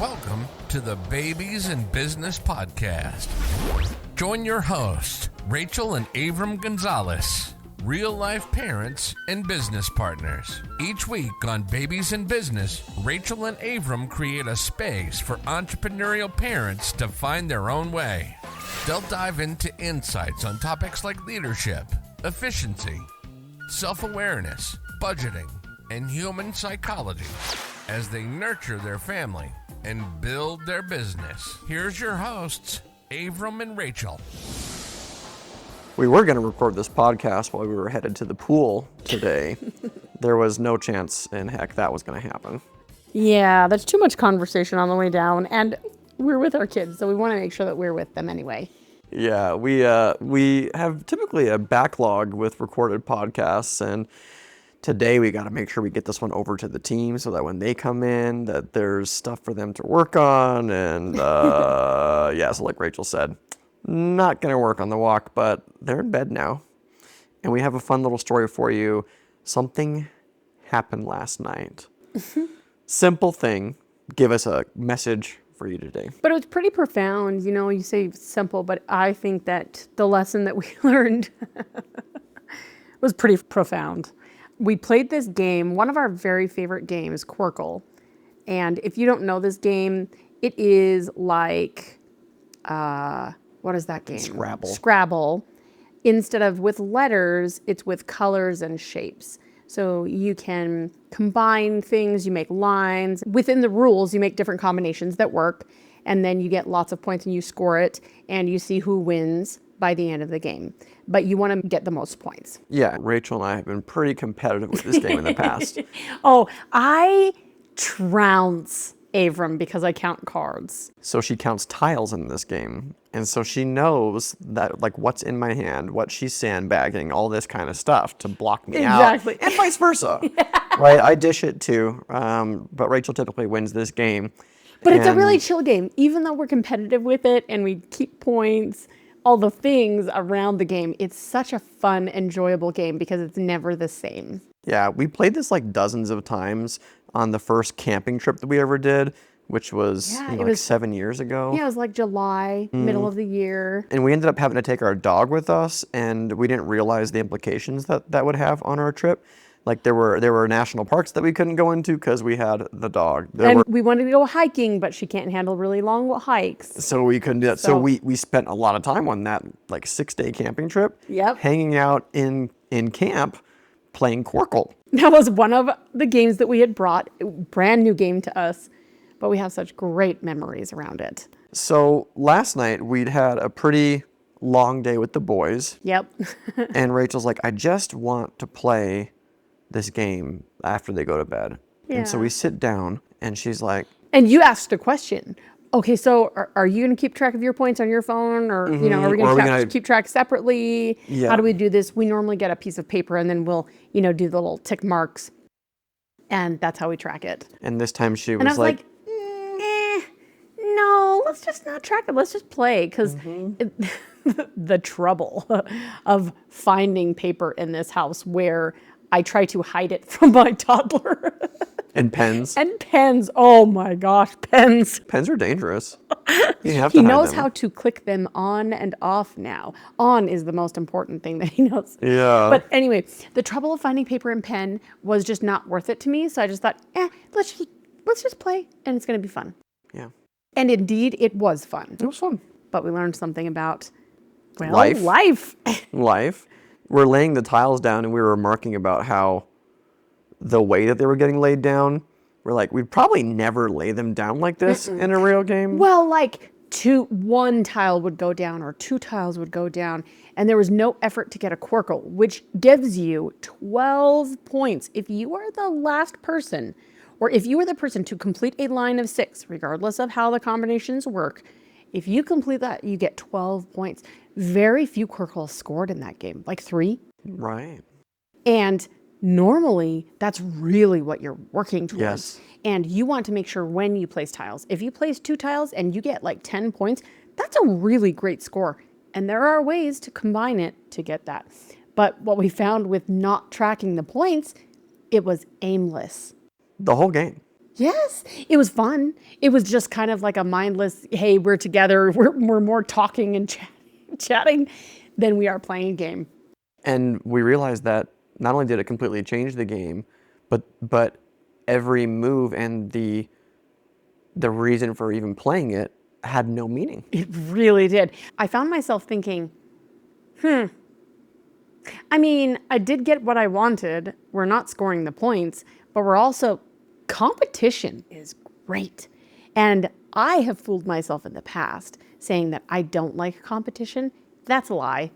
Welcome to the Babies in Business Podcast. Join your hosts, Rachel and Avram Gonzalez, real-life parents and business partners. Each week on Babies in Business, Rachel and Avram create a space for entrepreneurial parents to find their own way. They'll dive into insights on topics like leadership, efficiency, self-awareness, budgeting, and human psychology as they nurture their family and build their business. Here's your hosts, Avram and Rachel. We were going to record this podcast while we were headed to the pool today. There was no chance in heck that was going to happen. Yeah, there's too much conversation on the way down, and we're with our kids, so we want to make sure that we're with them anyway. Yeah, we have typically a backlog with recorded podcasts, and today we got to make sure we get this one over to the team so that when they come in, that there's stuff for them to work on. And yeah, so like Rachel said, not going to work on the walk, but they're in bed now. And we have a fun little story for you. Something happened last night. Simple thing. Give us a message for you today. But it was pretty profound. You know, you say simple, but I think that the lesson that we learned was pretty profound. We played this game, one of our very favorite games, Quirkle. And if you don't know this game, it is like, what is that game? Scrabble. Instead of with letters, it's with colors and shapes. So you can combine things, you make lines. Within the rules, you make different combinations that work. And then you get lots of points and you score it. And you see who wins by the end of the game. But you want to get the most points. Yeah, Rachel and I have been pretty competitive with this game in the past. Oh, I trounce Avram because I count cards. So she counts tiles in this game. And so she knows that, like, what's in my hand, what she's sandbagging, all this kind of stuff to block me out. And vice versa. Yeah. Right? I dish it too. But Rachel typically wins this game. But it's a really chill game. Even though we're competitive with it and we keep points, all the things around the game, it's such a fun, enjoyable game because it's never the same. Yeah, we played this like dozens of times on the first camping trip that we ever did, which was, like 7 years ago. Yeah, it was like July, middle of the year. And we ended up having to take our dog with us, and we didn't realize the implications that would have on our trip. Like there were national parks that we couldn't go into because we had the dog. We wanted to go hiking, but she can't handle really long hikes. So we couldn't do that. So we spent a lot of time on that like 6-day camping trip. Yep. Hanging out in camp playing Quirkle. That was one of the games that we had brought, brand new game to us, but we have such great memories around it. So last night we'd had a pretty long day with the boys. Yep. And Rachel's like, I just want to play this game after they go to bed. Yeah. And so we sit down and she's like... And you asked a question. Okay, so are you going to keep track of your points on your phone? Or, you know, are we going to keep track separately? Yeah. How do we do this? We normally get a piece of paper and then we'll, do the little tick marks. And that's how we track it. And this time she was like no, let's just not track it. Let's just play. Because the trouble of finding paper in this house where I try to hide it from my toddler. And pens. And pens. Oh my gosh, pens. Pens are dangerous. He knows how to click them on and off now. On is the most important thing that he knows. Yeah. But anyway, the trouble of finding paper and pen was just not worth it to me. So I just thought, let's just play and it's going to be fun. Yeah. And indeed, it was fun. It was fun. But we learned something about, life. Life. We're laying the tiles down and we were remarking about how the way that they were getting laid down, we're like, we'd probably never lay them down like this in a real game. Well, like one tile would go down or 2 tiles would go down and there was no effort to get a Quirkle, which gives you 12 points. If you are the last person or if you are the person to complete a line of 6, regardless of how the combinations work, if you complete that, you get 12 points. Very few Quirkles scored in that game, like 3. Right. And normally, that's really what you're working towards. Yes. And you want to make sure when you place tiles. If you place 2 tiles and you get like 10 points, that's a really great score. And there are ways to combine it to get that. But what we found with not tracking the points, it was aimless. The whole game. Yes, it was fun. It was just kind of like a mindless, hey, we're together. We're more talking and chatting than we are playing a game. And we realized that not only did it completely change the game, but every move and the reason for even playing it had no meaning. It really did. I found myself thinking, I mean, I did get what I wanted. We're not scoring the points, but we're also, competition is great. And I have fooled myself in the past saying that I don't like competition. That's a lie.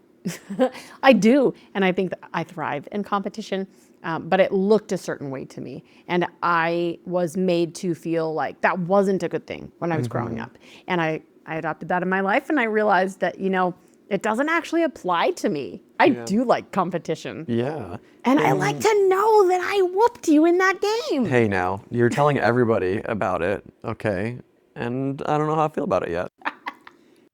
I do. And I think that I thrive in competition. But it looked a certain way to me. And I was made to feel like that wasn't a good thing when I was growing up. And I adopted that in my life. And I realized that, it doesn't actually apply to me. I do like competition. Yeah. And I like to know that I whooped you in that game. Hey, now, you're telling everybody about it, okay? And I don't know how I feel about it yet.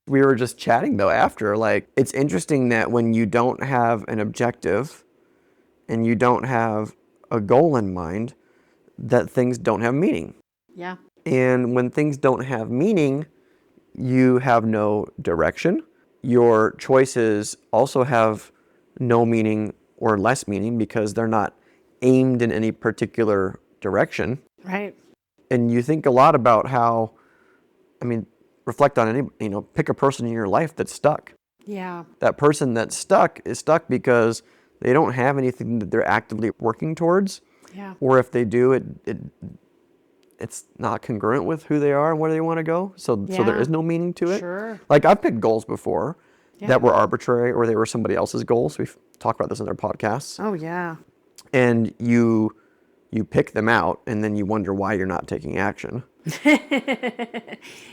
We were just chatting, though, after. Like, it's interesting that when you don't have an objective and you don't have a goal in mind, that things don't have meaning. Yeah. And when things don't have meaning, you have no direction. Your choices also have no meaning or less meaning because they're not aimed in any particular direction. Right. And you think a lot about how, reflect on any, pick a person in your life that's stuck. Yeah. That person that's stuck is stuck because they don't have anything that they're actively working towards. Yeah. Or if they do, it's not congruent with who they are and where they want to go. So there is no meaning to it. Sure. Like I've picked goals before that were arbitrary or they were somebody else's goals. We've talked about this in our podcasts. Oh, yeah. And you pick them out and then you wonder why you're not taking action.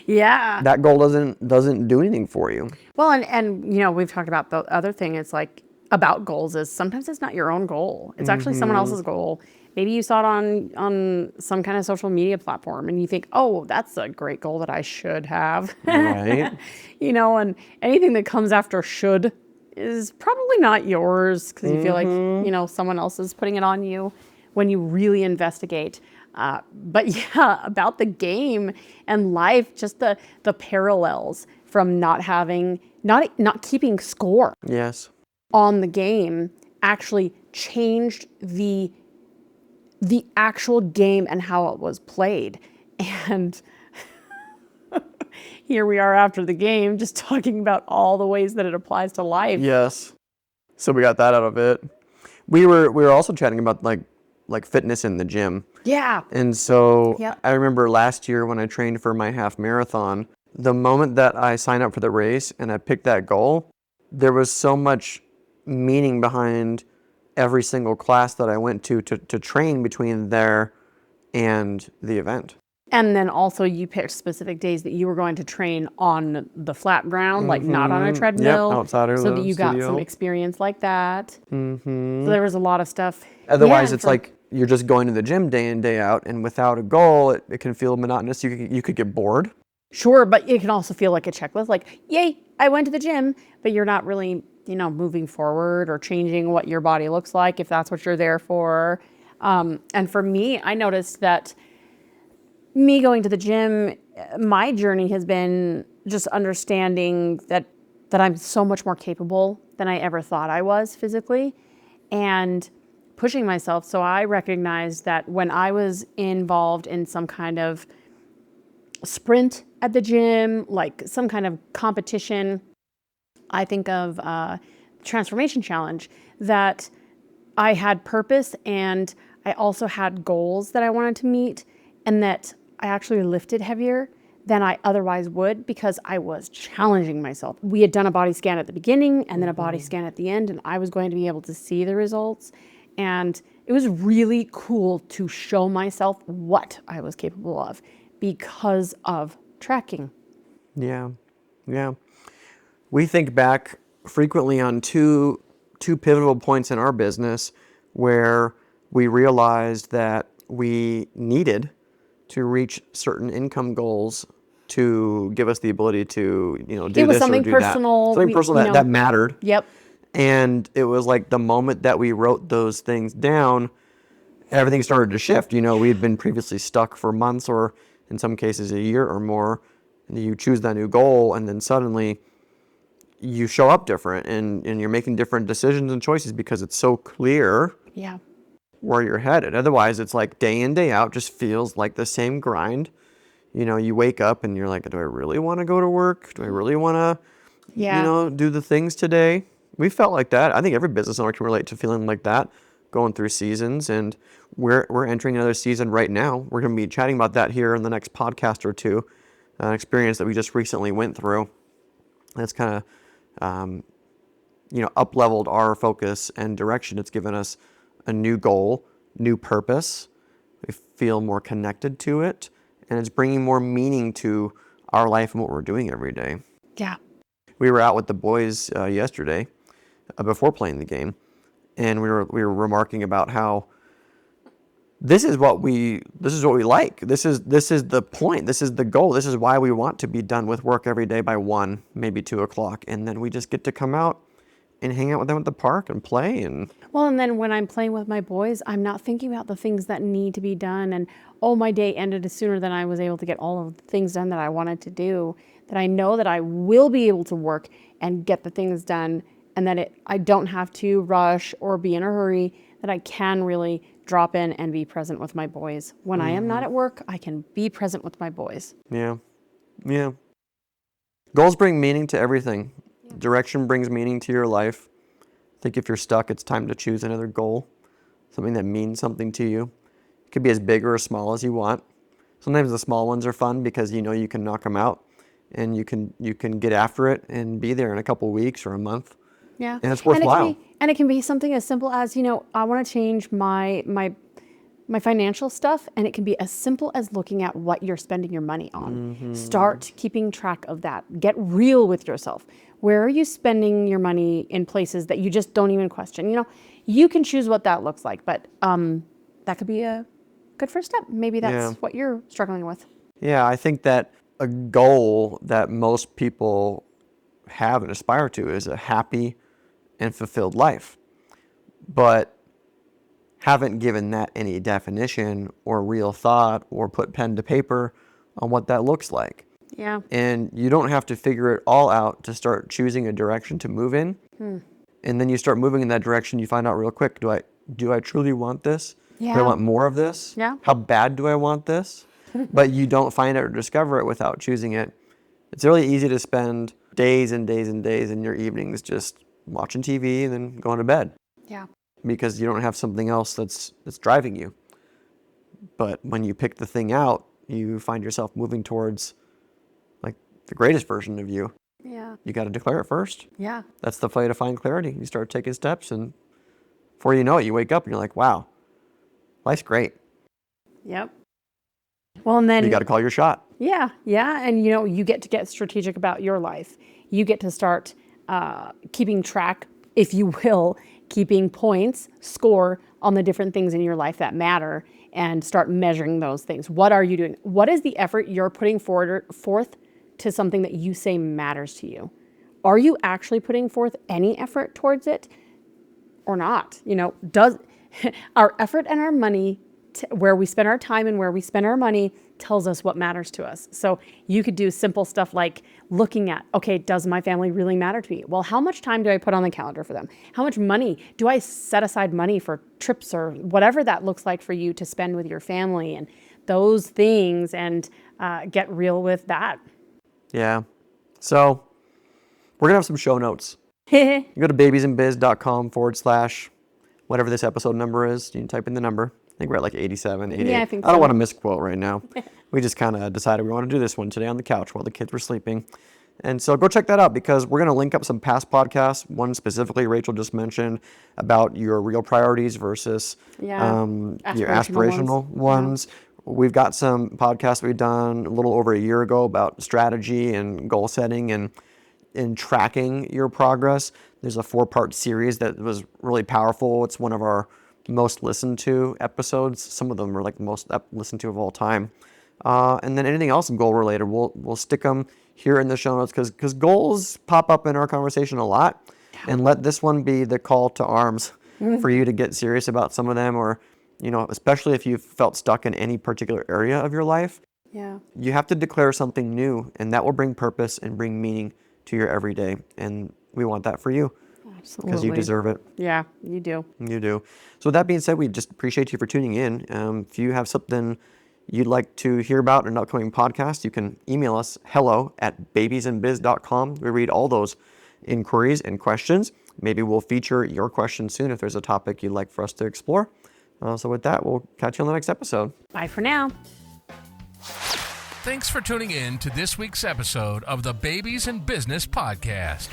Yeah. That goal doesn't do anything for you. Well, and we've talked about the other thing. It's like about goals is sometimes it's not your own goal. It's actually someone else's goal. Maybe you saw it on some kind of social media platform and you think, oh, that's a great goal that I should have. Right. And anything that comes after should is probably not yours because you feel like, someone else is putting it on you when you really investigate. But yeah, about the game and life, just the parallels from not keeping score Yes. on the game actually changed the actual game and how it was played. And here we are after the game, just talking about all the ways that it applies to life. Yes. So we got that out of it. We were also chatting about like fitness in the gym. Yeah. And so Yep. I remember last year when I trained for my half marathon, the moment that I signed up for the race and I picked that goal, there was so much meaning behind every single class that I went to train between there and the event. And then also you picked specific days that you were going to train on the flat ground, like not on a treadmill. Yep, outside of so the that you got studio. some experience like that. So there was a lot of stuff. Otherwise, Yeah, it's like you're just going to the gym day in, day out, and without a goal, it can feel monotonous. You could get bored. Sure, but it can also feel like a checklist, like, yay, I went to the gym, but you're not really, moving forward or changing what your body looks like if that's what you're there for. And for me, I noticed that me going to the gym, my journey has been just understanding that I'm so much more capable than I ever thought I was physically and pushing myself. So I recognized that when I was involved in some kind of sprint at the gym, like some kind of competition, I think of transformation challenge, that I had purpose and I also had goals that I wanted to meet, and that I actually lifted heavier than I otherwise would because I was challenging myself. We had done a body scan at the beginning and then a body scan at the end, and I was going to be able to see the results. And it was really cool to show myself what I was capable of because of tracking. Yeah. We think back frequently on two pivotal points in our business where we realized that we needed to reach certain income goals to give us the ability to, do this or do that. It was something personal. Something personal that mattered. Yep. And it was like the moment that we wrote those things down, everything started to shift. We had been previously stuck for months or in some cases a year or more, and you choose that new goal, and then suddenly you show up different and you're making different decisions and choices because it's so clear Yeah. where you're headed. Otherwise, it's like day in, day out, just feels like the same grind. You wake up and you're like, do I really want to go to work? Do I really want to, Yeah. do the things today? We felt like that. I think every business owner can relate to feeling like that, going through seasons. And we're entering another season right now. We're going to be chatting about that here in the next podcast or two, an experience that we just recently went through. That's kind of, up-leveled our focus and direction. It's given us a new goal, new purpose. We feel more connected to it, and it's bringing more meaning to our life and what we're doing every day. Yeah. We were out with the boys yesterday before playing the game, and we were remarking about how this is what we like. This is the point. This is the goal. This is why we want to be done with work every day by 1, maybe 2 o'clock, and then we just get to come out and hang out with them at the park and play. Well, and then when I'm playing with my boys, I'm not thinking about the things that need to be done. And, my day ended sooner than I was able to get all of the things done that I wanted to do. That I know that I will be able to work and get the things done, and that I don't have to rush or be in a hurry, that I can really drop in and be present with my boys. When I am not at work, I can be present with my boys. Yeah. Goals bring meaning to everything. Direction brings meaning to your life. I think if you're stuck, it's time to choose another goal, something that means something to you. It could be as big or as small as you want. Sometimes the small ones are fun because you can knock them out, and you can get after it and be there in a couple weeks or a month. Yeah. And it's worthwhile. And it can be something as simple as, I want to change my financial stuff, and it can be as simple as looking at what you're spending your money on. Mm-hmm. Start keeping track of that. Get real with yourself. Where are you spending your money in places that you just don't even question? You can choose what that looks like, but that could be a good first step. Maybe that's what you're struggling with. Yeah, I think that a goal that most people have and aspire to is a happy and fulfilled life, but haven't given that any definition or real thought or put pen to paper on what that looks like. Yeah. And you don't have to figure it all out to start choosing a direction to move in. And then you start moving in that direction, you find out real quick, do I truly want this? Yeah. Do I want more of this? Yeah. How bad do I want this? But you don't find it or discover it without choosing it. It's really easy to spend days and days and days in your evenings just watching TV and then going to bed. Yeah. Because you don't have something else that's driving you. But when you pick the thing out, you find yourself moving towards like the greatest version of you. Yeah. You got to declare it first. Yeah. That's the way to find clarity. You start taking steps, and before you know it, you wake up and you're like, wow, life's great. Yep. Well, and then you got to call your shot. Yeah. And you get to get strategic about your life. You get to start keeping track, if you will, keeping points, score on the different things in your life that matter, and start measuring those things. What are you doing? What is the effort you're putting forth to something that you say matters to you? Are you actually putting forth any effort towards it or not? Does our effort and our money, where we spend our time and where we spend our money, tells us what matters to us. So you could do simple stuff like looking at, okay, does my family really matter to me? Well, how much time do I put on the calendar for them? How much money do I set aside money for trips or whatever that looks like for you to spend with your family, and those things, and get real with that. Yeah. So we're going to have some show notes. You go to babiesandbiz.com/ whatever this episode number is. You can type in the number. I think we're at like 87, 88. Yeah, I think I don't so. want to misquote right now. We just kind of decided we want to do this one today on the couch while the kids were sleeping. And so go check that out, because we're going to link up some past podcasts. One specifically Rachel just mentioned about your real priorities versus your aspirational ones. Yeah. We've got some podcasts we've done a little over a year ago about strategy and goal setting and tracking your progress. There's a 4-part series that was really powerful. It's one of our most listened to episodes. Some of them are like the most listened to of all time. And then anything else goal related, we'll stick them here in the show notes, because goals pop up in our conversation a lot. And let this one be the call to arms for you to get serious about some of them, or especially if you've felt stuck in any particular area of your life, Yeah. you have to declare something new, and that will bring purpose and bring meaning to your everyday. And we want that for you Absolutely. because you deserve it. Yeah, you do. You do. So with that being said, we just appreciate you for tuning in. If you have something you'd like to hear about in an upcoming podcast, you can email us hello@babiesandbiz.com. We read all those inquiries and questions. Maybe we'll feature your question soon if there's a topic you'd like for us to explore. So with that, we'll catch you on the next episode. Bye for now. Thanks for tuning in to this week's episode of the Babies in Business podcast.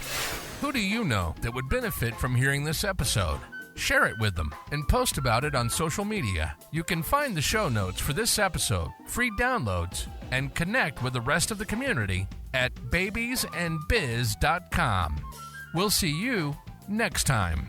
Who do you know that would benefit from hearing this episode? Share it with them and post about it on social media. You can find the show notes for this episode, free downloads, and connect with the rest of the community at babiesandbiz.com. We'll see you next time.